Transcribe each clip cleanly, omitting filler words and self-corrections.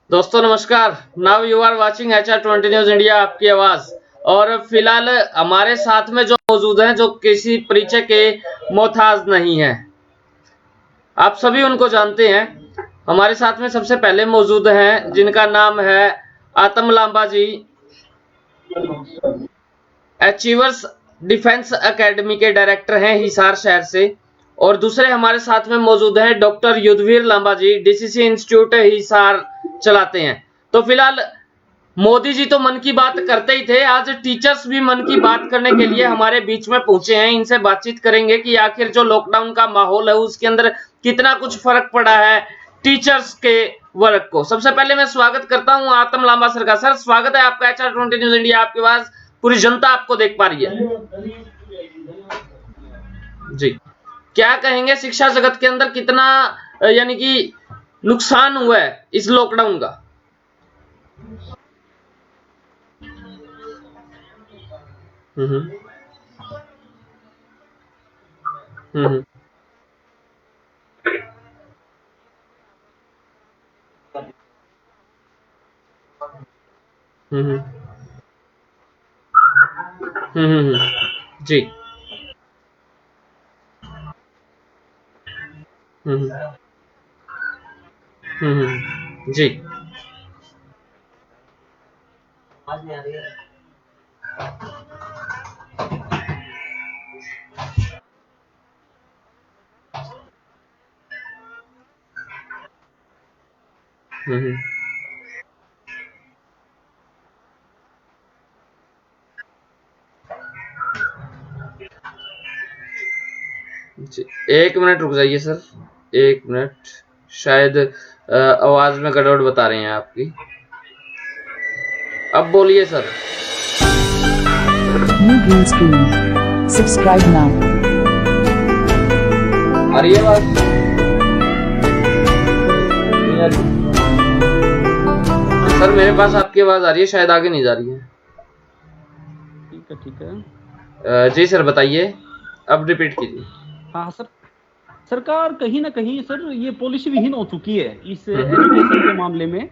दोस्तों नमस्कार। Now you are watching HR20 news India, आपकी आवाज। और फिलहाल हमारे साथ में जो मौजूद हैं, जो किसी परिचय के मोहताज नहीं है, आप सभी उनको जानते हैं। हमारे साथ में सबसे पहले मौजूद हैं जिनका नाम है आतम लांबा जी, अचीवर्स डिफेंस एकेडमी के डायरेक्टर हैं हिसार शहर से। और दूसरे हमारे साथ में मौजूद हैं डॉक्टर युद्धवीर लांबा जी, DCC इंस्टीट्यूट हिसार चलाते हैं। तो फिलहाल मोदी जी तो मन की बात करते ही थे, आज टीचर्स भी मन की बात करने के लिए हमारे बीच में पहुंचे हैं। इनसे बातचीत करेंगे कि आखिर जो लॉकडाउन का माहौल है उसके अंदर कितना कुछ फर्क पड़ा है टीचर्स के वर्क को। सबसे पहले मैं स्वागत करता हूं आतम लांबा सर का। सर स्वागत है आपका HR20 न्यूज इंडिया, आपके पास पूरी जनता आपको देख पा रही है जी। क्या कहेंगे शिक्षा जगत के अंदर कितना यानी कि नुकसान हुआ है इस लॉकडाउन का? हम्म हम्म हम्म जी। हम्म जी। हम्म जी। एक मिनट रुक जाइए सर, एक मिनट। शायद आवाज में गड़बड़ बता रहे हैं आपकी। अब बोलिए sir. New green screen. Subscribe now. आ रही है आवाज? नहीं आ रही? सर मेरे पास आपकी आवाज आ रही है, शायद आगे नहीं जा रही है। ठीक है। जी सर बताइए, अब रिपीट कीजिए। हाँ सर, सरकार कहीं ना कहीं सर ये पॉलिसी विहीन हो चुकी है इस एजुकेशन के मामले में।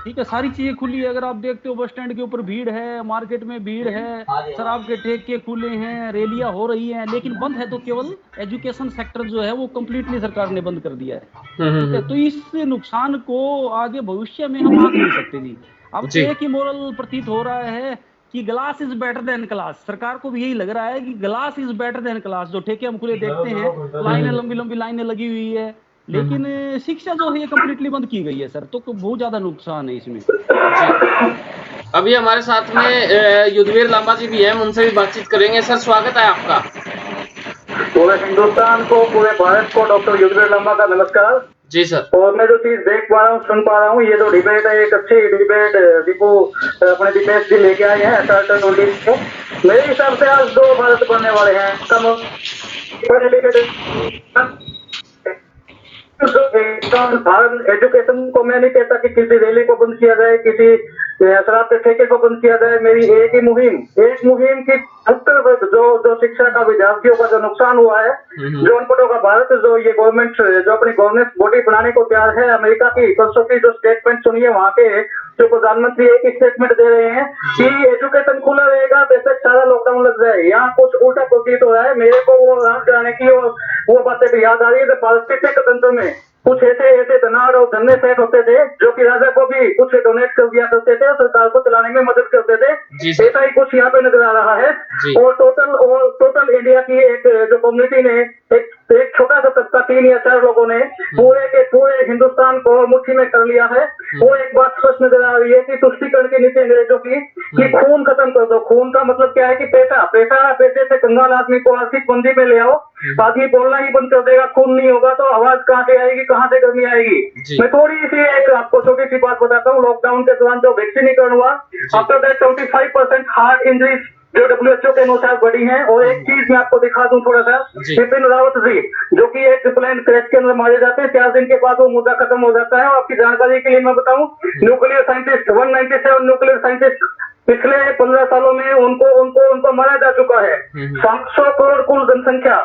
ठीक है, सारी चीजें खुली है। अगर आप देखते हो बस स्टैंड के ऊपर भीड़ है, मार्केट में भीड़ है, शराब के ठेके खुले हैं, रैलियां हो रही हैं, लेकिन बंद है तो केवल एजुकेशन सेक्टर जो है वो कम्प्लीटली सरकार ने बंद कर दिया है। ठीक है, तो इस नुकसान को आगे भविष्य में हम आंक नहीं सकते जी। अब जी। एक ही मॉडल प्रतीत हो रहा है कि glass is better than class. सरकार को भी यही लग रहा है कि glass is better than class. जो ठेके हम खुले देखते हैं, लाइनें लंबी लंबी लाइनें लगी हुई है, लेकिन शिक्षा जो है ये कम्प्लीटली बंद की गई है सर। तो बहुत ज्यादा नुकसान है इसमें। अभी हमारे साथ में युद्धवीर लांबा जी भी हैं, उनसे भी बातचीत करेंगे। सर स्वागत है आपका। पूरे हिंदुस्तान को, पूरे भारत को डॉक्टर युद्धवीर लांबा का नमस्कार जी सर। और मैं जो चीज देख पा रहा हूँ, सुन पा रहा हूँ, ये जो डिबेट है एक अच्छी डिबेट दीपू अपने दीपेश जी लेके आए हैं HR20 को। मेरे हिसाब से आज दो भारत बनने वाले हैं। कम पढ़े लिखे भारत एजुकेशन को मैं नहीं कहता कि किसी रैली को बंद किया जाए, किसी शराब के ठेके को बंद किया जाए। मेरी एक मुहिम की उत्तर जो जो शिक्षा का, विद्यार्थियों का जो नुकसान हुआ है, जो अनपढ़ों का भारत, जो ये गवर्नमेंट जो अपनी गवर्नेंस बॉडी बनाने को तैयार है। अमेरिका की परसों की जो स्टेटमेंट सुनी है, वहाँ के जो प्रधानमंत्री एक ही स्टेटमेंट दे रहे हैं कि एजुकेशन खुला रहेगा, बेशक सारा लॉकडाउन लग जाए। यहाँ कुछ उल्टा प्रतीत हो रहा है। मेरे को वो राम कराने की वो बातें भी याद आ रही है। पारिस्थितिक तंत्र में कुछ ऐसे धनाढ़ और धन्य सेठ होते थे जो कि राजा को भी कुछ डोनेट कर दिया करते थे और सरकार को चलाने में मदद करते थे। ऐसा ही कुछ यहाँ पे नजर आ रहा है। और टोटल इंडिया की एक जो कम्युनिटी ने, एक छोटा सा तबका 3 या 4 लोगों ने पूरे के पूरे हिंदुस्तान को मुट्ठी में कर लिया है। वो एक बात स्पष्ट नजर आ रही है कि तुष्टीकरण के नीचे अंग्रेजों की कि खून खत्म कर दो। खून का मतलब क्या है कि पैसे से कंगाल आदमी को आर्थिक मंदी में ले आओ। आदमी बोलना ही बंद कर देगा, खून नहीं होगा तो आवाज कहाँ से आएगी, कहाँ से गर्मी आएगी। मैं थोड़ी सी एक आपको छोटी सी बात बताता हूँ। लॉकडाउन के दौरान जो वैक्सीनीकरण हुआ, आफ्टर दैट 25% हार्ट इंजरीज जो WHO के अनुसार बढ़ी है। और एक चीज मैं आपको दिखा दूं थोड़ा सा, बिपिन रावत जी जो कि एक प्लेन क्रैश के अंदर मारे जाते हैं, 4 दिन के बाद वो मुद्दा खत्म हो जाता है। और आपकी जानकारी के लिए मैं बताऊं, न्यूक्लियर साइंटिस्ट 197 न्यूक्लियर साइंटिस्ट पिछले 15 सालों में उनको मारा जा चुका है। 700 करोड़ कुल जनसंख्या,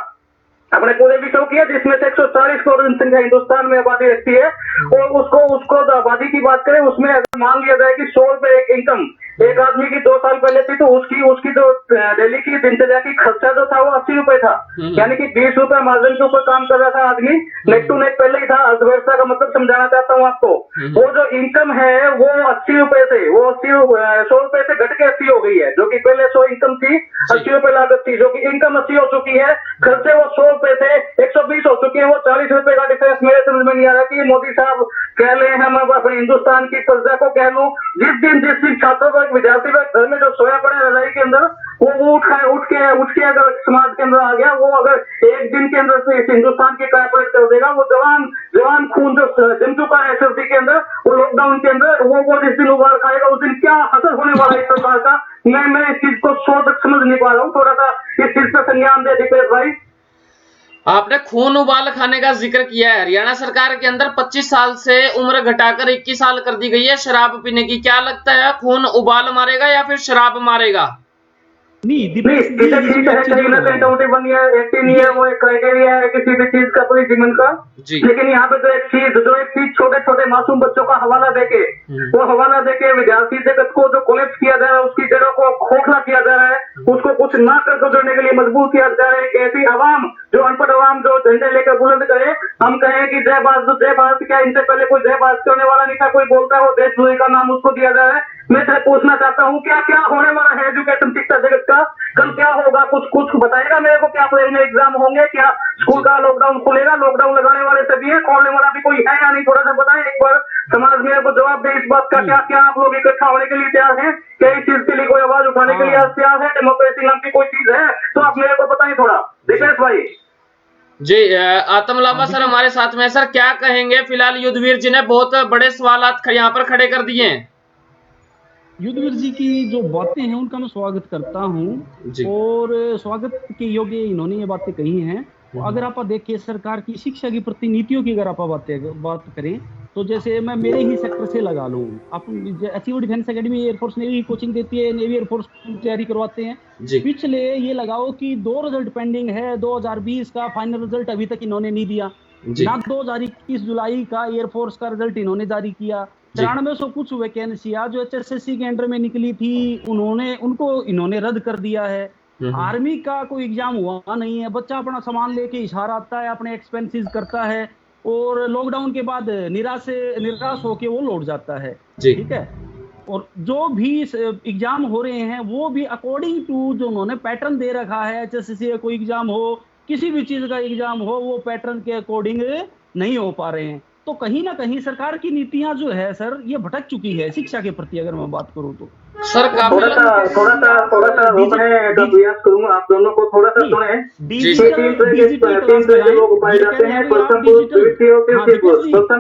अपने पूरे विश्व की है, जिसमें से 140 करोड़ जनसंख्या हिंदुस्तान में आबादी रखती है। और उसको आबादी की बात करें, उसमें अगर मान लिया जाए कि 100 रुपए एक इनकम एक आदमी की 2 साल पहले थी, तो उसकी जो डेली की दिनचर्या की खर्चा जो था वो 80 रुपए था। यानी कि 20 रुपए मार्जिन के ऊपर काम कर रहा था आदमी, नेक टू नेक पहले ही था। अर्थव्यवस्था का मतलब समझाना चाहता हूँ आपको। वो जो इनकम है वो 80 रुपए से, वो 100 रुपए से घट के 80 हो गई है, जो कि पहले 100 इनकम थी, 80 रुपए लागत थी, जो कि इनकम 80 हो चुकी है। खर्चे वो 100 रुपए से 120 हो चुके हैं। वो 40 रुपए का डिफरेंस मेरे समझ में नहीं आ रहा कि मोदी साहब कह ले, हम अब अपने हिंदुस्तान की प्रजा को कह लूं, जिस दिन छात्रों का विद्यार्थी का घर में जो सोया पड़े रजाई के अंदर, वो उठ के अगर समाज के अंदर आ गया, वो अगर एक दिन के अंदर से इस हिंदुस्तान की कारपोरेट कर देगा, वो जवान खून जो जम चुका है सर्दी के अंदर, वो लॉकडाउन के अंदर, वो जिस दिन उबाल खाएगा, उस दिन क्या असर होने वाला है इस सरकार का, मैं इस चीज को तक समझ नहीं पा रहा हूँ। थोड़ा सा इस चीज पर संज्ञान दे दीपेश भाई। आपने खून उबाल खाने का जिक्र किया है। हरियाणा सरकार के अंदर 25 साल से उम्र घटाकर 21 साल कर दी गई है शराब पीने की। क्या लगता है, खून उबाल मारेगा या फिर शराब मारेगा? नहीं, ठीक है, कहीं ना कहीं 21 ईयर 18 ईयर वो एक क्राइटेरिया है किसी भी चीज का, पूरी जीवन का। लेकिन यहाँ पे जो एक चीज छोटे छोटे मासूम बच्चों का हवाला देके, वो हवाला देके विद्यार्थी जगत को जो कोलेप्स किया जा रहा है, उसकी जड़ों को खोखला किया जा रहा है, उसको कुछ ना कर गुजरने के लिए मजबूर किया जा रहा है। एक ऐसी आवाम जो अनपढ़ आवाम जो झंडे लेकर बुलंद करे, हम कहें कि जय भारत, क्या इनसे पहले कोई जय भारत करने वाला नहीं था? कोई बोलता है वो देशद्रोही का नाम उसको दिया जा रहा है। मैं तो पूछना चाहता हूँ, क्या क्या होने वाला है एजुकेशन शिक्षा जगत का? कल क्या होगा? कुछ बताएगा मेरे को? क्या एग्जाम होंगे? क्या स्कूल का लॉकडाउन खुलेगा? लॉकडाउन लगाने वाले सभी है, खोलने वाला भी कोई है या नहीं? थोड़ा सा बताएं एक बार, समाज मेरे को जवाब दे इस बात का। क्या क्या आप लोग इकट्ठा होने के लिए तैयार हैं? क्या इस चीज के लिए कोई आवाज उठाने के लिए तैयार है? डेमोक्रेसी नाम की कोई चीज है तो आप मेरे को बताएं थोड़ा, दिपेश भाई। जी, आतम लांबा सर हमारे साथ में। सर क्या कहेंगे? फिलहाल युद्धवीर जी ने बहुत बड़े सवालात यहाँ पर खड़े कर दिए हैं। युद्धवीर जी की जो बातें हैं उनका मैं स्वागत करता हूं, और स्वागत के योग्य इन्होंने ये बातें कही हैं। अगर आप देखिए सरकार की शिक्षा की प्रति नीतियों की अगर आप बात करें, तो जैसे मैं मेरे ही सेक्टर से लगा लूं, आप achieve defence academy air force navy coaching देती है, नेवी एयरफोर्स तैयारी करवाते हैं। पिछले ये लगाओ कि 2 रिजल्ट पेंडिंग है। 2020 का फाइनल रिजल्ट अभी तक इन्होंने नहीं दिया ना। 2021 जुलाई का एयरफोर्स का रिजल्ट इन्होंने जारी किया। 9300 कुछ वैकेंसियां जो HSSC के अंडर में निकली थी, उनको इन्होंने रद्द कर दिया है। आर्मी का कोई एग्जाम हुआ नहीं है। बच्चा अपना सामान लेके इशारा आता है, अपने एक्सपेंसेस करता है, और लॉकडाउन के बाद निराश होके वो लौट जाता है। ठीक है। और जो भी एग्जाम हो रहे हैं वो भी अकॉर्डिंग टू जो उन्होंने पैटर्न दे रखा है, HSSC का कोई एग्जाम हो, किसी भी चीज का एग्जाम हो, वो पैटर्न के अकॉर्डिंग नहीं हो पा रहे हैं। तो कहीं ना कहीं सरकार की नीतियां जो है सर, ये भटक चुकी है शिक्षा के प्रति। अगर मैं बात करूं तो सर थोड़ा सा रोकने का प्रयास करूंगा, आप दोनों को थोड़ा सा सुने। तीन तरह के लोग पाए जाते हैं। पर्सन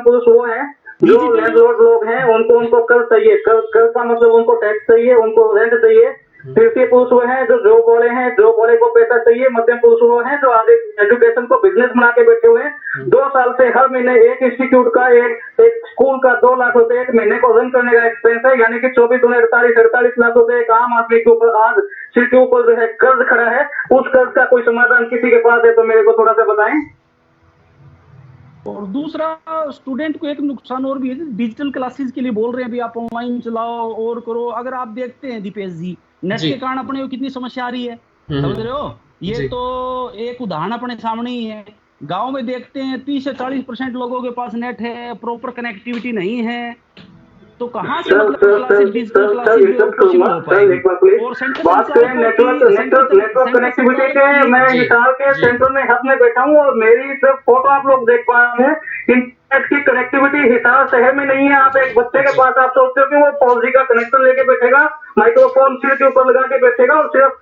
पुरुष वो है जो लैंडलॉर्ड लोग हैं, उनको कर चाहिए, कर का मतलब उनको टैक्स चाहिए, उनको रेंट चाहिए। तृतीय पुरुष वो है जो जॉब वाले हैं, जॉब वाले को पैसा चाहिए। मध्यम पुरुष वो है जो आगे एजुकेशन को बिजनेस बना के बैठे हुए हैं। 2 साल से हर महीने एक इंस्टीट्यूट का एक स्कूल का 2 लाख रुपए एक महीने को रन करने का एक्सपेंस है। यानी कि 24-48 लाख रुपए एक आम आदमी के ऊपर आज सिर के ऊपर जो है कर्ज खड़ा है। उस कर्ज का कोई समाधान किसी के पास है तो मेरे को थोड़ा सा बताएं। और दूसरा, स्टूडेंट को एक नुकसान और भी है। डिजिटल क्लासेस के लिए बोल रहे हैं, अभी आप ऑनलाइन चलाओ और करो। अगर आप देखते हैं दीपेश जी, नेट के कारण अपने को कितनी समस्या आ रही है, समझ रहे हो? ये तो एक उदाहरण अपने सामने ही है। गांव में देखते हैं 30 से 40% लोगों के पास नेट है, प्रॉपर कनेक्टिविटी नहीं है। तो कहाँ से डिजिटल क्लासेस पॉसिबल हो पाएगी? और सेंटर नेटवर्क कनेक्टिविटी के मैं हिसाब के सेंटर में हब में बैठा हूँ, और मेरी सिर्फ फोटो आप लोग देख पा रहे हैं। इंटरनेट की कनेक्टिविटी हिसार शहर में नहीं है। आप एक बच्चे के पास आप सोचते हो कि वो 4G का कनेक्शन लेके बैठेगा, माइक्रोफोन सिर के ऊपर लगा के बैठेगा, और सिर्फ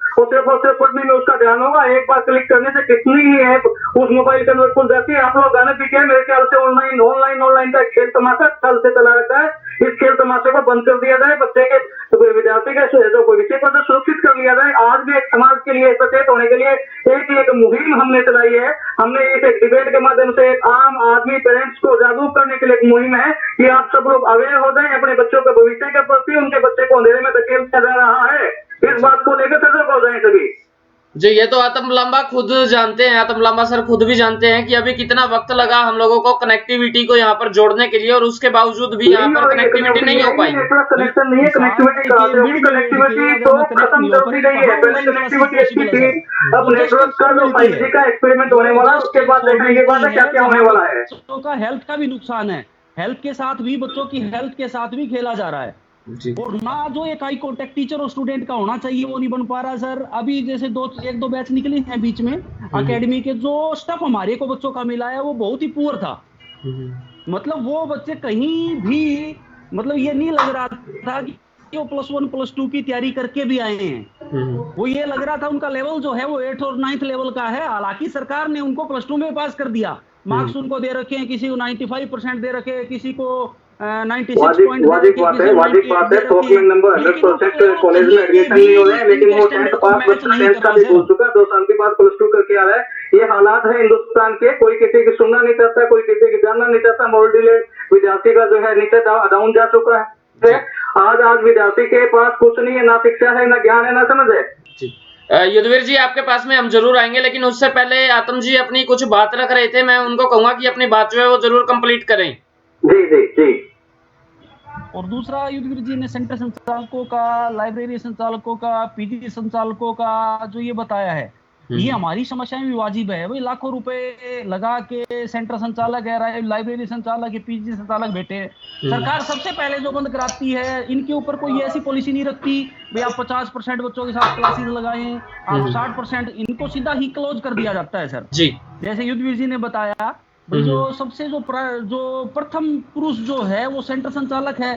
पढ़ने में उसका ध्यान होगा। एक बार क्लिक करने से कितनी ही ऐप उस मोबाइल के अंदर खुल जाती है। आप लोग गाने पीछे मेरे ख्याल से ऑनलाइन का खेल तमाशा साल से चला रहता है। इस खेल तमाशे को बंद कर दिया जाए, बच्चे के विद्यार्थी के जो कोई विषय पर सुरक्षित कर लिया जाए। आज भी एक समाज के लिए सचेत होने के लिए एक मुहिम हमने चलाई है। हमने इस एक डिबेट के माध्यम से एक आम आदमी पेरेंट्स को जागरूक करने के लिए एक मुहिम है कि आप सब लोग अवेयर हो जाएं अपने बच्चों के भविष्य के प्रति। उनके बच्चे को अंधेरे में धकेल दिया जा रहा है, इस बात को लेकर सजग हो जाएं सभी। जी, ये तो आतम लांबा खुद जानते हैं, आतम लांबा सर खुद भी जानते हैं कि अभी कितना वक्त लगा हम लोगों को कनेक्टिविटी को यहाँ पर जोड़ने के लिए, और उसके बावजूद भी यहाँ पर कनेक्टिविटी नहीं हो पाई। कनेक्शन नहीं है, कनेक्टिविटी कराते हो, कनेक्टिविटी तो खत्म कर दी गई है। पहले कनेक्टिविटी अच्छी थी, अब नेटवर्क का जो 5G का एक्सपेरिमेंट होने वाला है, उसके बाद देखने के बाद क्या क्या होने वाला है। बच्चों का हेल्थ का भी नुकसान है, हेल्थ के साथ भी, बच्चों की हेल्थ के साथ भी खेला जा रहा है। और ना जो एक आई कॉन्टेक्ट टीचर और स्टूडेंट का होना चाहिए वो नहीं बन पा रहा सर। अभी जैसे एक दो बैच निकले हैं बीच में एकेडमी के, जो स्टफ हमारे को बच्चों का मिला है वो बहुत ही पुअर था। मतलब वो बच्चे कहीं भी, मतलब ये नहीं लग रहा था कि वो +1 +2 की तैयारी करके भी आए हैं। वो ये लग रहा था उनका लेवल जो है वो 8th और 9th लेवल का है। हालांकि सरकार ने उनको +2 में पास कर दिया, मार्क्स उनको दे रखे हैं, किसी को 95% दे रखे हैं, किसी को 96 पॉइंट वाजिब बात है। टॉपिंग नंबर 100% कॉलेज में एडमिशन नहीं हो रहे हैं, लेकिन वो 10th पास बच्चा 10th का भी भूल चुका, 2 साल के बाद +2 करके आ रहा है। ये हालात है हिंदुस्तान के, कोई किसी की सुनना नहीं चाहता, कोई किसी की जानना नहीं चाहता। मॉडल विद्यार्थी का जो है नीचे डाउन जा चुका है। आज विद्यार्थी के पास कुछ नहीं है, ना शिक्षा है, ना ज्ञान है, ना समझ है। युद्धवीर जी आपके पास में हम जरूर आएंगे, लेकिन उससे पहले आतम जी अपनी कुछ बात रख रहे थे, मैं उनको कहूंगा कि अपनी बात जो है वो जरूर कंप्लीट करें। जी जी जी। और दूसरा, युद्धवीर जी ने सेंटर संचालकों का, लाइब्रेरी संचालकों का, पीजी संचालकों का जो ये बताया है, ये हमारी समस्याएं भी वाजिब है। भाई लाखों रुपए लगा के सेंटर संचालक है, लाइब्रेरी संचालक है, पीजी संचालक बैठे, सरकार सबसे पहले जो बंद कराती है, इनके ऊपर कोई ऐसी पॉलिसी नहीं रखती भाई आप 50% बच्चों के साथ क्लासेस लगाएं, आप 60%, इनको सीधा ही क्लोज कर दिया जाता है सर जी। जैसे युद्धवीर जी ने बताया, जो सबसे जो प्रथम पुरुष जो है वो सेंटर संचालक है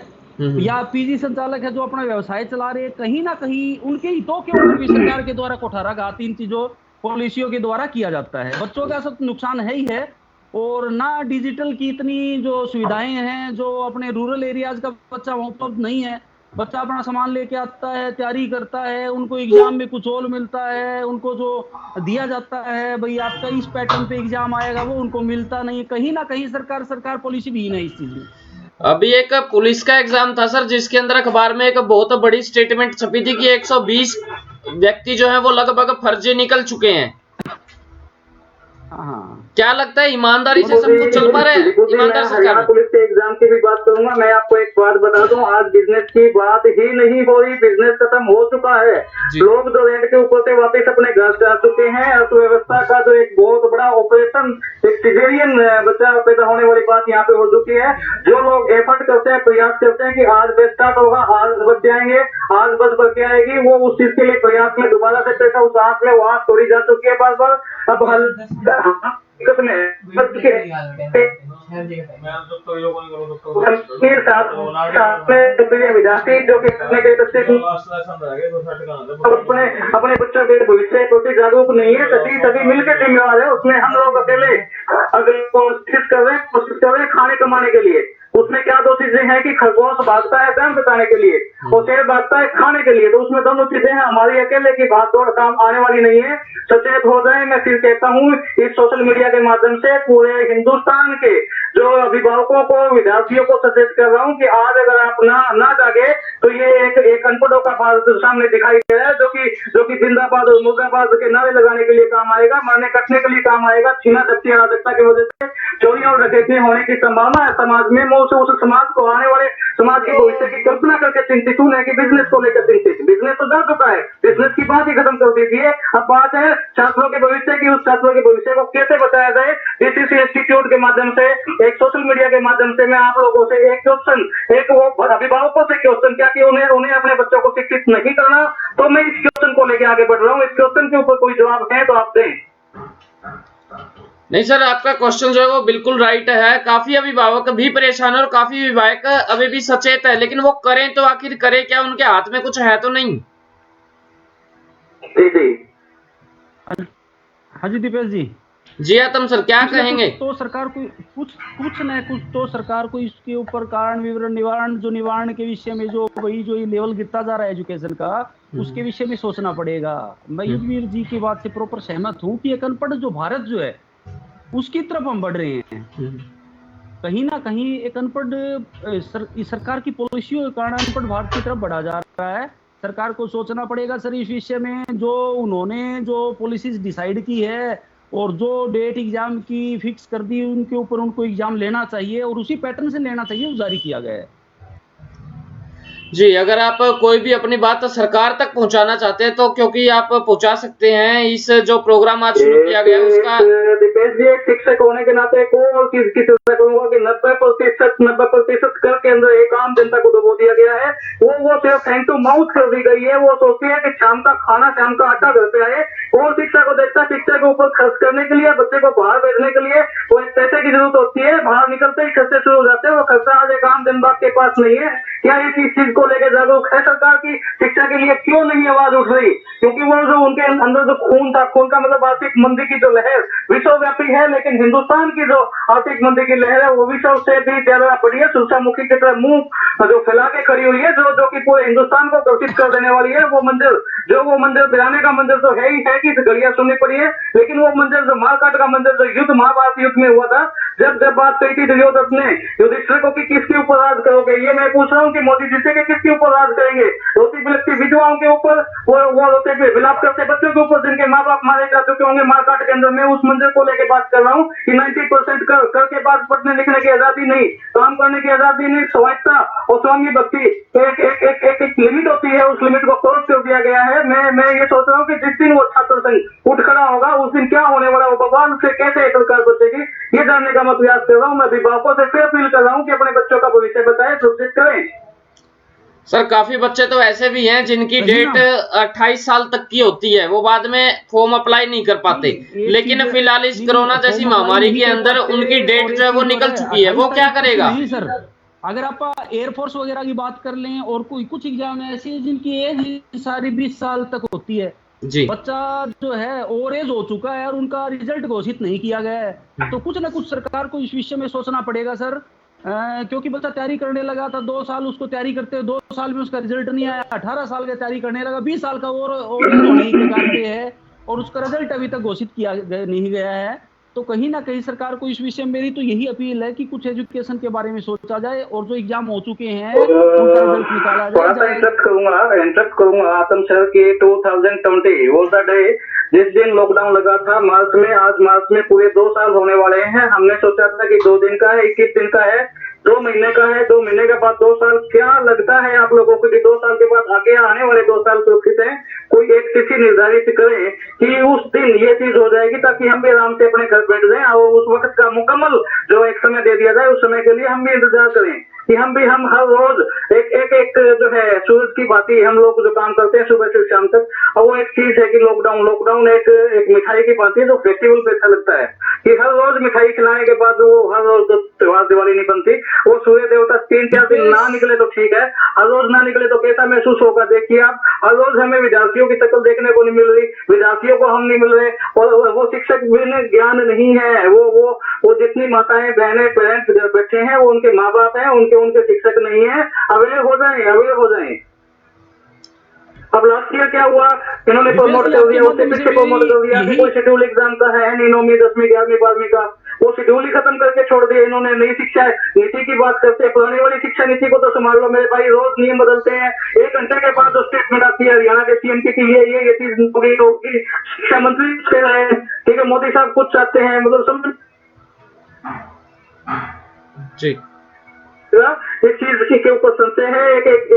या पीजी संचालक है, जो अपना व्यवसाय चला रहे हैं, कहीं ना कहीं उनके हितों के ऊपर भी सरकार के द्वारा कुठाराघात इन चीजों पॉलिसियों के द्वारा किया जाता है। बच्चों का सब नुकसान है ही है, और ना डिजिटल की इतनी जो सुविधाएं हैं, जो अपने रूरल एरियाज का बच्चा वहां उपलब्ध नहीं है। बच्चा अपना सामान लेके आता है, तैयारी करता है, उनको एग्जाम में कुछ और मिलता है, उनको जो दिया जाता है भाई आपका इस पैटर्न पे एग्जाम आएगा, वो उनको मिलता नहीं। कहीं ना कहीं सरकार पॉलिसी भी नहीं इस चीज में। अभी एक पुलिस का एग्जाम था सर, जिसके अंदर अखबार में एक बहुत बड़ी स्टेटमेंट छपी थी कि 120 व्यक्ति जो है वो लगभग फर्जी निकल चुके हैं। क्या लगता है ईमानदारी से सब कुछ चल पा रहा है? ईमानदार सरकार। पुलिस के एग्जाम की भी बात करूंगा। मैं आपको एक बात बता दूं, आज बिजनेस की बात ही नहीं हो रही, बिजनेस खत्म हो चुका है। लोग जो रेंट के ऊपर से वापस अपने घर जा चुके हैं। अर्थव्यवस्था का जो एक बहुत बड़ा ऑपरेशन, एक सिजेरियन बच्चा पैदा होने वाली बात यहाँ पे हो चुकी है। जो लोग एफर्ट करते हैं, प्रयास करते हैं कि आज बेच स्टार्ट होगा, आज बच जाएंगे, आज बच बढ़ के आएगी, वो उस चीज के लिए प्रयास में दोबारा से पैसा उस आंख में वहां तोड़ी जा चुकी है बार बार। अब विद्यार्थी जो कि अपने बच्चों के भविष्य प्रति जागरूक नहीं है, सभी मिलकर जिम्मेवार है। उसमें हम लोग अकेले अगर कोशिश कर रहे हैं खाने कमाने के लिए, उसमें क्या 2 चीजें हैं कि खरगोश भागता है दम बताने के लिए और शेर भागता है खाने के लिए। तो उसमें दोनों चीजें हैं, हमारी अकेले की भागदौड़ काम आने वाली नहीं है। सचेत हो जाए। मैं फिर कहता हूँ, इस सोशल मीडिया के माध्यम से पूरे हिंदुस्तान के जो अभिभावकों को, विद्यार्थियों को सचेत कर रहा हूँ कि आज अगर आप ना जागे तो ये एक अनपढ़ों का भारत सामने दिखाई दे रहा है, जो कि जिंदाबाद और मुर्दाबाद के नारे लगाने के लिए काम आएगा, मरने कटने के लिए काम आएगा। छीना झपटी अराजकता की वजह से चोरी और डकैती होने की संभावना है समाज में। उस समाज को, आने वाले समाज के भविष्य की कल्पना करके चिंतित हूं, कि बिजनेस को लेकर चिंतित। बिजनेस तो जा चुका है, बिजनेस की बात ही खत्म कर दीजिए। अब बात है छात्रों के भविष्य की। उस छात्रों के भविष्य को कैसे बताया जाए, डीसीसी इंस्टीट्यूट के माध्यम से, एक सोशल मीडिया के माध्यम से मैं आप लोगों से एक क्वेश्चन, एक वो अभिभावकों से क्वेश्चन, क्या कि उन्हें अपने बच्चों को शिक्षित नहीं करना? तो मैं इस क्वेश्चन को लेकर आगे बढ़ रहा हूँ। इस क्वेश्चन के ऊपर कोई जवाब है तो आप दें। नहीं सर, आपका क्वेश्चन जो है वो बिल्कुल राइट है। काफी अभिभावक भी परेशान है और काफी अभिभावक अभी भी सचेत है, लेकिन वो करें तो आखिर करें क्या? उनके हाथ में कुछ है तो नहीं। हाँ जी दीपेश जी। जी आतम सर, क्या कहेंगे? तो सरकार को कुछ न कुछ तो सरकार को इसके ऊपर कारण विवरण निवारण के विषय में जो ये लेवल गिरता जा रहा है एजुकेशन का, उसके विषय में सोचना पड़ेगा। मैं युद्धवीर जी की बात से प्रॉपर सहमत हूँ कि एक अनपढ़ जो भारत जो है उसकी तरफ हम बढ़ रहे हैं। कहीं ना कहीं एक अनपढ़ सरकार की पॉलिसियों के कारण अनपढ़ भारत की तरफ बढ़ा जा रहा है। सरकार को सोचना पड़ेगा सर इस विषय में। जो उन्होंने जो पॉलिसीज डिसाइड की है और जो डेट एग्जाम की फिक्स कर दी, उनके ऊपर उनको एग्जाम लेना चाहिए और उसी पैटर्न से लेना चाहिए, वो जारी किया गया है। जी, अगर आप कोई भी अपनी बात सरकार तक पहुंचाना चाहते हैं तो क्योंकि आप पहुंचा सकते हैं। इस जो प्रोग्राम आज शुरू किया गया है उसका दीपेश जी, एक शिक्षक होने के नाते को और किसी तरह कहूंगा कि 90% कर के अंदर एक आम जनता को डुबो दिया गया है। वो सिर्फ हैंड टू माउथ कर दी गई है। वो सोचती है कि शाम का खाना, शाम का आटा घर पे आए। और शिक्षा को देखता, शिक्षा के ऊपर खर्च करने के लिए, बच्चे को बाहर भेजने के लिए वो एक पैसे की जरूरत होती है। बाहर निकलते ही खर्चे शुरू हो जाते हैं। वो खर्चा आज एक आम जनता के पास नहीं है। क्या ये चीज को लेकर जागरूक है सरकार की? शिक्षा के लिए क्यों नहीं आवाज उठ रही? क्योंकि वो जो उनके अंदर जो खून था, खून का मतलब आर्थिक मंदी की जो लहर विश्वव्यापी है, लेकिन हिंदुस्तान की जो आर्थिक मंदी की लहर है वो विश्व से भी ज्यादा बड़ी है। सूरजमुखी की तरह मुंह जो फैला के खड़ी हुई है, जो कि पूरे हिंदुस्तान को ग्रसित कर देने वाली है। वो मंदिर गिराने का मंदिर तो है ही है कि गड़िया सुननी पड़ी है, लेकिन वो मंदिर जो मारकाट का मंदिर, जो युद्ध महाभारत युद्ध में हुआ था, जब बात कही थी दुर्योधन ने युधिष्ठिर को कि किसके ऊपर राज करोगे, ये मैं पूछ रहा हूँ कि मोदी जी से कि किसके ऊपर राज करेंगे? रोती बिलखती विधवाओं के ऊपर, वो रोते विलाप करते बच्चों के ऊपर जिनके माँ बाप मारे जा चुके होंगे मारकाट के अंदर। मैं उस मंदिर को लेकर बात कर रहा हूँ कि 90% कर के बाद पढ़ने लिखने की आजादी नहीं, काम करने की आजादी नहीं, स्वायत्ता और स्वामी भक्ति एक लिमिट होती है, उस लिमिट को क्रॉस कर दिया गया है। मैं ये सोच रहा हूँ कि जिस दिन वो छात्र संघ उठ खड़ा होगा उस दिन क्या होने वाला, वो बवाल से कैसे सरकार बचेगी, ये जानने का मैं प्रयास कर रहा हूँ। मैं अभिभावकों से फिर अपील कर रहा हूँ कि अपने बच्चों का भविष्य बताएं, सुरक्षित करें। सर, काफी बच्चे तो ऐसे भी हैं जिनकी डेट 28 साल तक की होती है, वो बाद में फॉर्म अप्लाई नहीं कर पाते, लेकिन फिलहाल इस कोरोना जैसी महामारी के अंदर उनकी डेट जो है वो निकल चुकी है। वो क्या करेगा? नहीं सर, अगर आप एयरफोर्स वगैरह की बात कर लें और कोई कुछ एग्जाम ऐसी है जिनकी एज सारी 20 साल तक होती है जी, बच्चा जो है ओवर एज हो चुका है और उनका रिजल्ट घोषित नहीं किया गया है, तो कुछ ना कुछ सरकार को इस विषय में सोचना पड़ेगा सर। क्योंकि बच्चा तैयारी करने लगा था, 2 साल उसको तैयारी करते हुए 2 साल में उसका रिजल्ट नहीं आया, 18 साल का तैयारी करने लगा, 20 साल का और होने के कारण पे है और उसका रिजल्ट अभी तक घोषित किया नहीं गया है। तो कहीं ना कहीं सरकार को इस विषय में मेरी तो यही अपील है कि कुछ एजुकेशन के बारे में सोचा जाए और जो एग्जाम हो चुके हैं उनका रिजल्ट निकाला जाए। इंटरप्ट करूंगा आतम सर की 2020 वो द डे जिस दिन लॉकडाउन लगा था मार्च में। आज मार्च में पूरे 2 साल होने वाले हैं। हमने सोचा था कि 2 दिन का है, 21 दिन का है, 2 महीने का है, 2 महीने के बाद 2 साल। क्या लगता है आप लोगों को कि 2 साल के बाद आगे आने वाले 2 साल सुरक्षित है? कोई एक तिथि निर्धारित करें कि उस दिन ये चीज हो जाएगी ताकि हम भी आराम से अपने घर बैठ जाएं और उस वक्त का मुकम्मल जो एक समय दे दिया जाए उस समय के लिए हम भी इंतजार करें कि हम हर रोज एक जो है सूरज की बाती हम लोग जो काम करते हैं सुबह से शाम तक, और वो एक चीज है कि लॉकडाउन एक मिठाई की बाती है जो फेस्टिवल पे अच्छा लगता है कि हर रोज मिठाई खिलाने के बाद वो हर रोज तो त्योहार दिवाली नहीं बनती। वो सूर्य देवता 3-4 दिन ना निकले तो ठीक है, हर रोज ना निकले तो कैसा महसूस होगा? देखिए आप, हर रोज हमें विद्यार्थियों की शक्ल देखने को नहीं मिल रही, विद्यार्थियों को हम नहीं मिल रहे और वो शिक्षक भी ज्ञान नहीं है। वो जितनी माताएं बहनें पेरेंट्स बैठे हैं वो उनके माँ बाप हैं, उनके शिक्षक नहीं है। अवेयर हो जाएं। अब लास्ट ईयर क्या हुआ, इन्होंने प्रमोट कर दिया, उससे पीछे प्रमोट कर दिया कि कोई शेड्यूल एग्जाम का है नहीं, 9वीं 10वीं 11वीं 12वीं का, वो शेड्यूल ही खत्म करके छोड़ दिया इन्होंने। नई शिक्षा नीति की बात करते हैं, पुरानी वाली शिक्षा नीति को तो संभाल लो मेरे भाई, रोज नियम बदलते हैं। 1 घंटे के बाद जो स्टेटमेंट आती है हरियाणा के सीएम की ये चीज होगी, शिक्षा मंत्री कह रहे हैं, ठीक है, मोदी साहब कुछ चाहते हैं, मतलब समझ जी, इस चीज के ऊपर संशय है।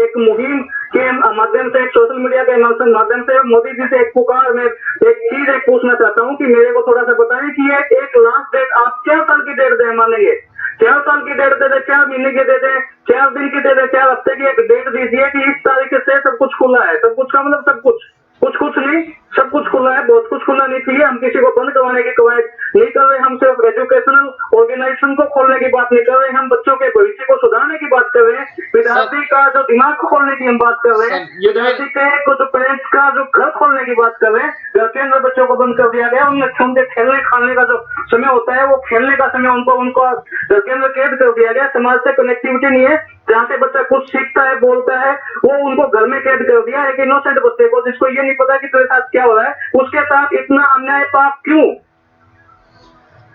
एक मुहिम के माध्यम से, एक सोशल मीडिया के माध्यम से मोदी जी से एक पुकार, मैं एक चीज पूछना चाहता हूँ कि मेरे को थोड़ा सा बताएं कि एक लास्ट डेट आप 4 साल की डेट दे मानेंगे, 4 साल की डेट दे दे, 4 महीने की दे दे, 4 दिन की दे दे, 4 हफ्ते की एक डेट दीजिए कि इस तारीख से सब कुछ खुला है। सब कुछ का मतलब सब कुछ, कुछ नहीं, सब कुछ खुला है। बहुत कुछ खुला नहीं चाहिए। हम किसी को बंद करवाने की कवायद नहीं कर रहे, हम सिर्फ एजुकेशनल ऑर्गेनाइजेशन को खोलने की बात नहीं कर रहे, हम बच्चों के भविष्य को सुधारने की बात कर रहे हैं, विद्यार्थी का जो दिमाग को खोलने की हम बात कर रहे हैं, विद्यार्थी के जो पेरेंट्स का जो घर खोलने की बात कर रहे हैं। घर के अंदर बच्चों को बंद कर दिया गया, उनमें उनके खेलने खाने का जो समय होता है वो खेलने का समय उनको घर के अंदर कैद कर दिया गया। समाज से कनेक्टिविटी नहीं है, जहाँ से बच्चा कुछ सीखता है बोलता है वो उनको घर में कैद कर दिया। एक इनोसेंट बच्चे को जिसको ये नहीं पता कि तेरे साथ क्या हो रहा है, उसके साथ इतना अन्याय पाप क्यों?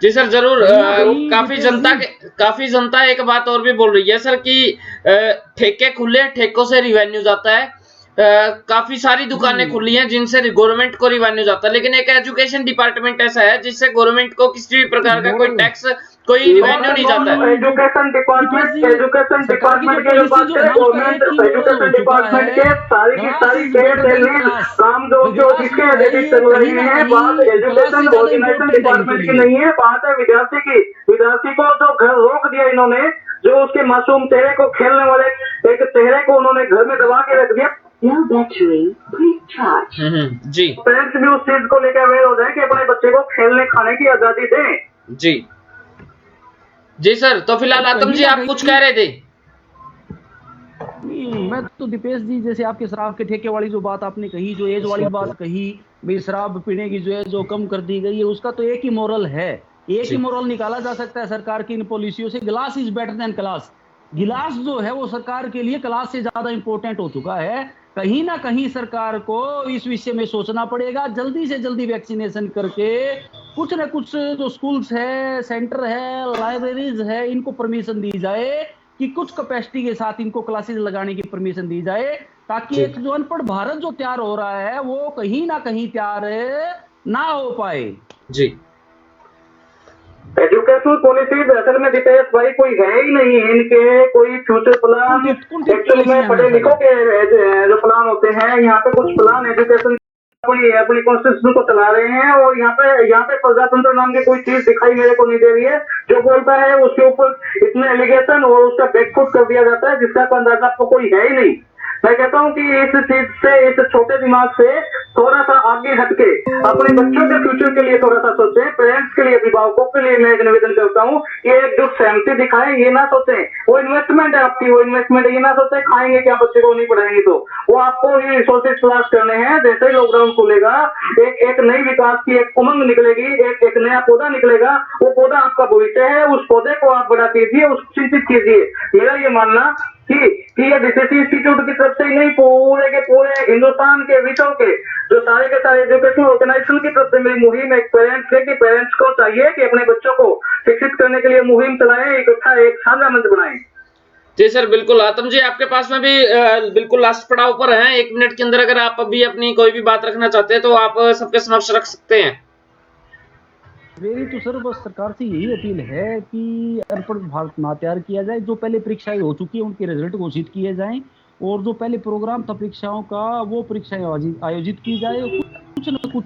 जी सर, जरूर। काफी जनता एक बात और भी बोल रही है सर कि ठेके खुले, ठेकों से रिवेन्यू जाता है काफी सारी दुकानें खुली हैं जिनसे गवर्नमेंट को रिवेन्यू जाता है, लेकिन एक एजुकेशन डिपार्टमेंट ऐसा है जिससे गवर्नमेंट को किसी भी प्रकार का कोई टैक्स, कोई रिवेन्यू नहीं जाता है। एजुकेशन डिपार्टमेंट की जो बात है, गवर्नमेंट एजुकेशन डिपार्टमेंट के सारी की सारी काम जो जिसके रिलेटेड चल रही है, बात एजुकेशन ऑर्गेनाइजेशन डिपार्टमेंट की नहीं है, बात है विद्यार्थी की। विद्यार्थी को जो घर रोक दिया इन्होंने, जो उसके मासूम चेहरे को, खेलने वाले एक चेहरे को उन्होंने घर में दबा के रख दिया। जी, पेरेंट्स भी उस चीज को लेकर अवेयर हो जाए कि अपने बच्चे को खेलने खाने की आजादी दें। जी जी सर, तो फिलहाल आतम जी आप कुछ कह रहे थे? मैं तो दीपेश जी, जैसे आपके शराब के ठेके वाली जो बात आपने कही, जो एज वाली बात कही, भाई शराब पीने की जो है जो कम कर दी गई है, उसका तो एक ही मोरल है, एक ही मोरल निकाला जा सकता है सरकार की इन पॉलिसियों से, glass is better than class. गिलास जो है वो सरकार के लिए क्लास से ज्यादा इंपॉर्टेंट हो चुका है। कहीं ना कहीं सरकार को इस विषय में सोचना पड़ेगा, जल्दी से जल्दी वैक्सीनेशन करके कुछ न कुछ जो स्कूल्स है, सेंटर है, लाइब्रेरीज है, इनको परमिशन दी जाए कि कुछ कैपेसिटी के साथ इनको क्लासेस लगाने की परमिशन दी जाए, ताकि एक जो अनपढ़ भारत जो तैयार हो रहा है वो कहीं ना कहीं तैयार ना हो पाए। जी, एजुकेशनल पॉलिसीज असल में दीपेश भाई कोई है ही नहीं है इनके, कोई फ्यूचर प्लान एक्चुअली में पढ़े लिखों के जो प्लान होते हैं, यहाँ पे कुछ प्लान एजुकेशन अपनी कॉन्स्टिट्यूशन को चला रहे हैं, और यहाँ पे प्रजातंत्र नाम की कोई चीज दिखाई मेरे को नहीं दे रही है। जो बोलता है उसके ऊपर इतने एलिगेशन और उसका बैकफुट कर दिया जाता है जिसका अंदाजा आपको कोई है ही नहीं। मैं कहता हूँ कि इस चीज से, इस छोटे दिमाग से थोड़ा सा आगे हटके अपने बच्चों के फ्यूचर के लिए थोड़ा सा सोचें। पेरेंट्स के लिए, अभिभावकों के लिए मैं निवेदन करता हूँ कि एकजुट सहमति दिखाएं, ये ना सोचें वो इन्वेस्टमेंट है आपकी, वो इन्वेस्टमेंट ये ना सोचें खाएंगे क्या बच्चे को नहीं पढ़ाएंगे, तो वो आपको ये रिसोर्सेज तलाश करने हैं। जैसे ही लॉकडाउन खुलेगा, एक नई विकास की एक उमंग निकलेगी, एक नया पौधा निकलेगा, वो पौधा आपका भविष्य है, उस पौधे को आप बड़ा कीजिए, उसको चिंतित कीजिए। मेरा ये मानना कि ये डीसीसी इंस्टीट्यूट की तरफ से ही नहीं, पूरे के पूरे हिंदुस्तान के विश्व के जो सारे के सारे एजुकेशनल ऑर्गेनाइजेशन की तरफ से मेरी मुहिम एक पेरेंट्स है कि पेरेंट्स को चाहिए कि अपने बच्चों को शिक्षित करने के लिए मुहिम चलाएं, इकट्ठा एक साझा मंच बनाएं। जी सर, बिल्कुल। आतम जी आपके पास में भी बिल्कुल लास्ट पड़ाव पर हैं, 1 मिनट के अंदर अगर आप अभी अपनी कोई भी बात रखना चाहते हैं तो आप सबके समक्ष रख सकते हैं। मेरी तो सर बस सरकार से यही अपील है कि अनपढ़ भारत ना तैयार किया जाए, जो पहले परीक्षाएं हो चुकी है उनके रिजल्ट घोषित किए जाएं, और जो पहले प्रोग्राम था परीक्षाओं का वो परीक्षाएं आयोजित की जाए, कुछ न कुछ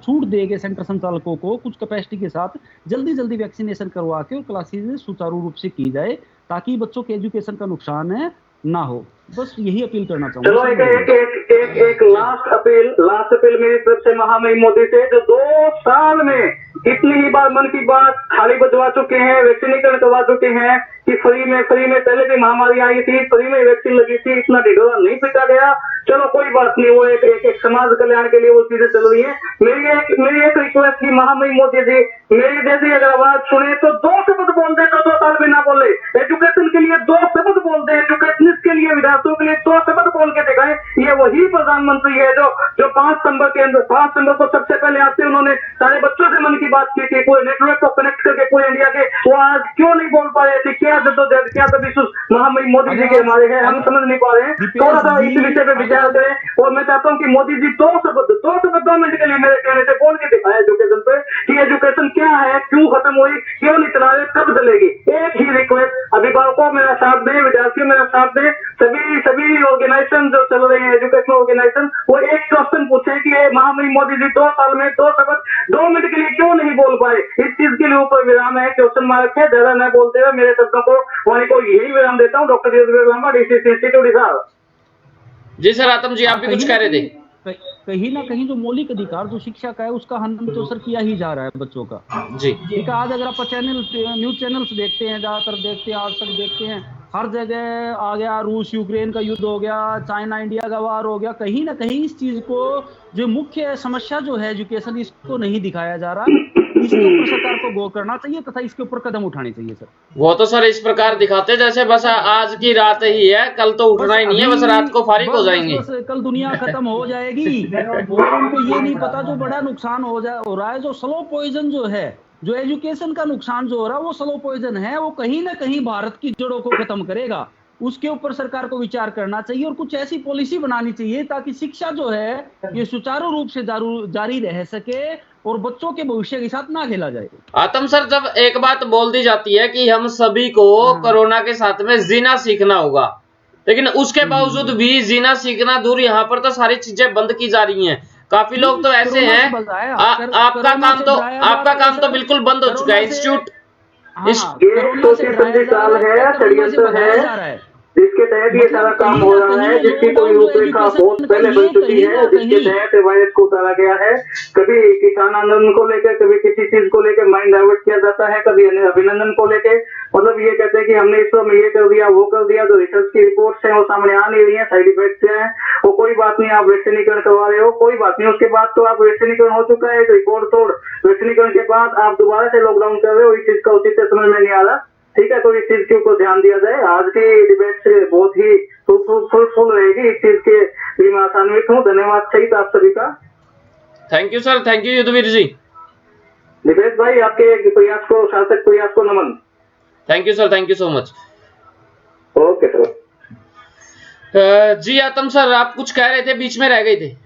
छूट देके सेंटर संचालकों को कुछ कैपेसिटी के साथ जल्दी वैक्सीनेशन करवा के और क्लासेज सुचारू रूप से की जाए, ताकि बच्चों के एजुकेशन का नुकसान ना हो। बस यही अपील करना चाहूंगा। चलो एक लास्ट अपील मेरी तरफ से महामहिम मोदी से, जो 2 साल में कितनी ही बार मन की बात थाली बजवा चुके हैं, वैक्सीनेशन करवा चुके हैं कि फ्री में पहले भी महामारी आई थी, फ्री में वैक्सीन लगी थी, इतना ढिढोरा नहीं पीटा गया। चलो कोई बात नहीं, वो एक समाज कल्याण के लिए वो चीजें चल रही है। मेरी एक रिक्वेस्ट की महामहिम मोदी जी, मेरी जैसी अगर आवाज सुने तो 2 शब्द बोल दे, तो 2 साल में ना बोले। एजुकेशन के लिए 2 शब्द बोल दे, एजुकेशनिस्ट के लिए, विद्यार्थियों के लिए 2 शब्द बोल के दिखाए। ये वही प्रधानमंत्री है जो 5 सितंबर को सबसे पहले आते उन्होंने सारे बच्चों से मन की बात की थी, पूरे नेटवर्क को कनेक्ट करके पूरे इंडिया के, वो आज क्यों नहीं बोल पा रहे थे? क्या जद्दोजहद, क्या तबीसुस महामहिम मोदी जी के हमारे हैं, हम समझ नहीं पा रहे हैं। थोड़ा सा इस विषय पे विचार करें। और मैं चाहता हूँ कि मोदी जी 2 शब्द 2 मिनट के लिए मेरे कहने से बोल के दिखाए एजुकेशन पे कि एजुकेशन क्या है, क्यों खत्म हुई, क्यों नहीं चला रहे, कब चलेगी। एक ही रिक्वेस्ट, अभिभावकों मेरा साथ दें, विद्यार्थियों मेरा साथ दें, सभी ऑर्गेनाइजेशन जो चल रहे हैं एजुकेशनल ऑर्गेनाइजेशन, वो एक क्वेश्चन पूछे कि महामहिम मोदी जी 2 साल में 2 शब्द 2 मिनट के लिए क्यों नहीं बोल पाए। इस चीज के लिए ऊपर विराम है, क्वेश्चन मार्क है। ज्यादा न बोलते हुए मेरे शब्दों को वाणी को यही विराम देता हूँ। Doctor Yudhvir Lamba, DCC institute Hisar. जी सर, आतम जी आप भी कुछ कह रहे थे? कहीं ना कहीं जो मौलिक अधिकार जो शिक्षा का है उसका हनन तो सर किया ही जा रहा है बच्चों का। जी, ठीक है। आज अगर आप न्यूज चैनल्स देखते हैं, ज्यादातर देखते हैं, आज तक देखते हैं, हर जगह आ गया, रूस यूक्रेन का युद्ध हो गया, चाइना इंडिया का वार हो गया। कहीं ना कहीं इस चीज को जो मुख्य समस्या जो है एजुकेशन, इसको नहीं दिखाया जा रहा। इसके ऊपर सरकार को गौर करना चाहिए तथा इसके ऊपर कदम उठाने चाहिए सर। वो तो सर इस प्रकार दिखाते जैसे बस आज की रात ही है, कल तो उठना ही नहीं है, बस रात को फारिग हो जाएंगे, कल दुनिया खत्म हो जाएगी। और उनको ये नहीं पता जो बड़ा नुकसान हो रहा है, जो स्लो पॉइजन जो है, जो एजुकेशन का नुकसान जो हो रहा है वो स्लो पॉइजन है, वो कहीं ना कहीं भारत की जड़ों को खत्म करेगा। उसके ऊपर सरकार को विचार करना चाहिए और कुछ ऐसी पॉलिसी बनानी चाहिए ताकि शिक्षा जो है ये सुचारू रूप से जारी रह सके और बच्चों के भविष्य के साथ ना खेला जाए। आतम सर, जब एक बात बोल दी जाती है कि हम सभी को कोरोना के साथ में जीना सीखना होगा, लेकिन उसके बावजूद भी जीना सीखना दूर, यहाँ पर तो सारी चीजें बंद की जा रही हैं। काफी लोग तो ऐसे हैं, आपका काम तो बिल्कुल बंद हो चुका है। इंस्टीट्यूट ये सोची साल है, षड्यंत्र है, जिसके तहत ये सारा काम हो रहा है, जिसकी कोई रूपरेखा बहुत पहले बन चुकी है, जिसके तहत वायरस को उतारा गया है। कभी किसान आंदोलन को लेकर, कभी किसी चीज को लेकर माइंड डाइवर्ट किया जाता है, कभी अभिनंदन को लेकर, मतलब ये कहते हैं कि हमने इस में ये कर दिया, वो कर दिया। जो रिसर्च की रिपोर्ट्स हैं वो सामने आ नहीं रही है, साइड इफेक्ट्स हैं, वो कोई बात नहीं, आप वैक्सीनीकरण करवा रहे हो, कोई बात नहीं। उसके बाद तो आप वैक्सीनीकरण हो चुका है, रिपोर्ट तोड़ वैक्सीनीकरण के बाद आप दोबारा से लॉकडाउन कर रहे हो, इस चीज का उचित समझ में नहीं आ रहा। ठीक है, तो इस चीज के ऊपर ध्यान दिया जाए। आज की डिबेट से बहुत ही फ्रूटफुल रहेगी, इस चीज के लिए मैं आशान्वित हूँ। धन्यवाद सहित आप सभी का। Thank you sir, thank you Yudhvir ji. Dipesh भाई, आपके प्रयास को, सार्थक प्रयास को नमन। Thank you sir, thank you so much. Okay sir. जी आतम सर, आप कुछ कह रहे थे, बीच में रह गए थे,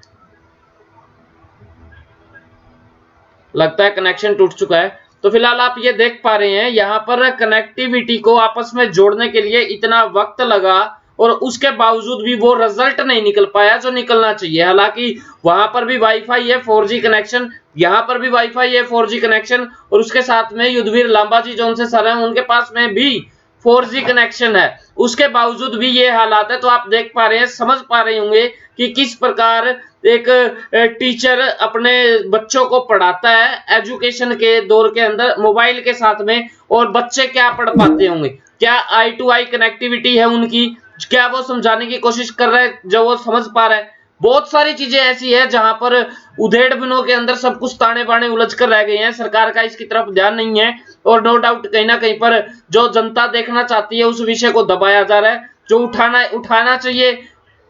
लगता है कनेक्शन टूट चुका है। तो फिलहाल आप ये देख पा रहे हैं, यहाँ पर कनेक्टिविटी को आपस में जोड़ने के लिए इतना वक्त लगा और उसके बावजूद भी वो रिजल्ट नहीं निकल पाया जो निकलना चाहिए। हालांकि वहां पर भी वाईफाई है, 4G कनेक्शन, यहाँ पर भी वाईफाई है, 4G कनेक्शन, और उसके साथ में युद्धवीर लांबा जी जो उनसे सर हैं उनके पास में भी 4G कनेक्शन है। उसके बावजूद भी ये हालात है। तो आप देख पा रहे हैं, समझ पा रहे होंगे कि किस प्रकार एक टीचर अपने बच्चों को पढ़ाता है एजुकेशन के दौर के अंदर मोबाइल के साथ में, और बच्चे क्या पढ़ पाते होंगे, क्या आई टू आई कनेक्टिविटी है उनकी, क्या वो समझाने की कोशिश कर रहे हैं जो वो समझ पा रहे हैं। बहुत सारी चीजें ऐसी है जहां पर उधेड़ बिनों के अंदर सब कुछ ताने बाने उलझ कर रह गए हैं। सरकार का इसकी तरफ ध्यान नहीं है और नो डाउट कहीं ना कहीं पर जो जनता देखना चाहती है उस विषय को दबाया जा रहा है, जो उठाना चाहिए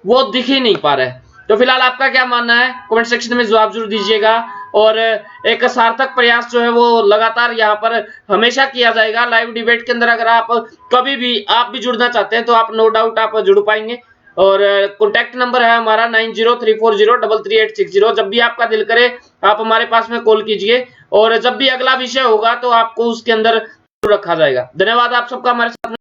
वो दिख ही नहीं पा रहा है। तो फिलहाल आपका क्या मानना है, कमेंट सेक्शन में जवाब जरूर दीजिएगा। और एक सार्थक प्रयास जो है वो लगातार यहाँ पर हमेशा किया जाएगा लाइव डिबेट के अंदर। अगर आप कभी भी आप भी जुड़ना चाहते हैं तो आप नो डाउट आप जुड़ पाएंगे। और कॉन्टैक्ट नंबर है हमारा 9034033860। जब भी आपका दिल करे आप हमारे पास में कॉल कीजिए, और जब भी अगला विषय होगा तो आपको उसके अंदर रखा जाएगा। धन्यवाद आप सबका हमारे साथ में